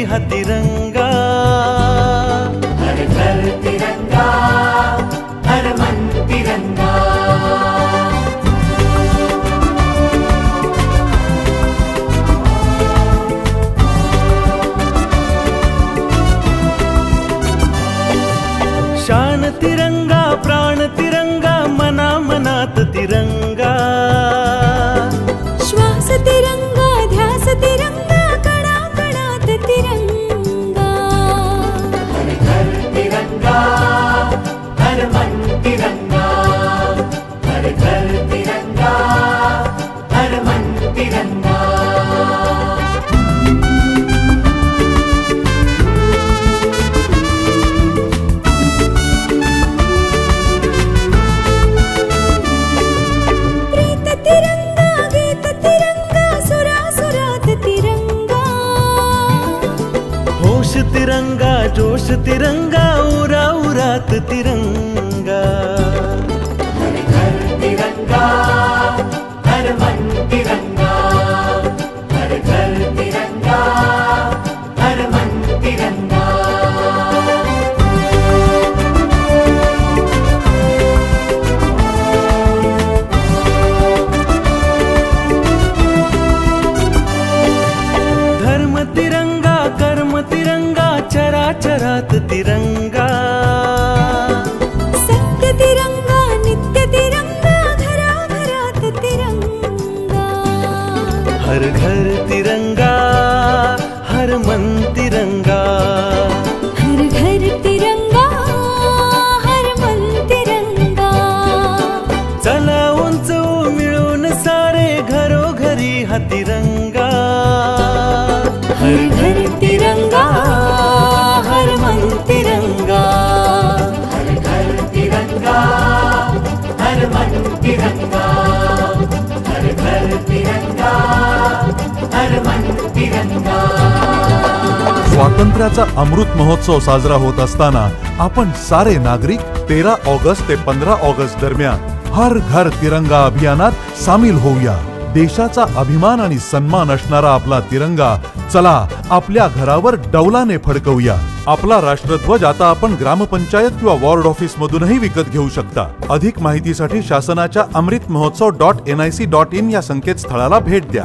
हा तिरंगा, हर घर तिरंगा, हर मन तिरंगा। शान तिरंगा, प्राण तिरंगा, मना मनात तिरंगा, श्वास तिरंगा, ध्यास तिरंगा, कणा कणात तिरंगा। हर घर तिरंगा, हर मन तिरंगा, हर घर तिरंगा, हर मन तिरंगा। तिरंगा, जोश तिरंगा, उरा उरात तिरंगा, हर घर तिरंगा, हर मन तिरंगा, हर घर तिरंगा, हर मन तिरंगा। धर्म तिरंगा, कर्म तिरंगा, चराचरात तिरंगा, सत्य तिरंगा, नित्य तिरंगा, घराघरात तिरंगा। हर घर तिरंगा, हर मन तिरंगा, हर घर तिरंगा, हर मन तिरंगा। चला उंच मिळून सारे घरोघरी हा तिरंगा, हर घर तिरंगा, हर मन तिरंगा, हर घर तिरंगा, हर मन तिरंगा, हर घर तिरंगा, हर मन तिरंगा। स्वातंत्र्याचा अमृत महोत्सव साजरा होत असताना आपण सारे नागरिक 13 ऑगस्ट ते 15 ऑगस्ट दरम्यान हर घर तिरंगा अभियानात सामील होऊया। देशाचा अभिमान आणि सन्मान असणारा आपला तिरंगा चला आपल्या घरावर डौलाने फडकवूया। आपला राष्ट्रध्वज आता आपण ग्रामपंचायत किंवा वॉर्ड ऑफिस मधूनही विकत घेऊ शकता। अधिक माहितीसाठी शासनाच्या amritmahotsav.nic.in या संकेतस्थळाला भेट द्या।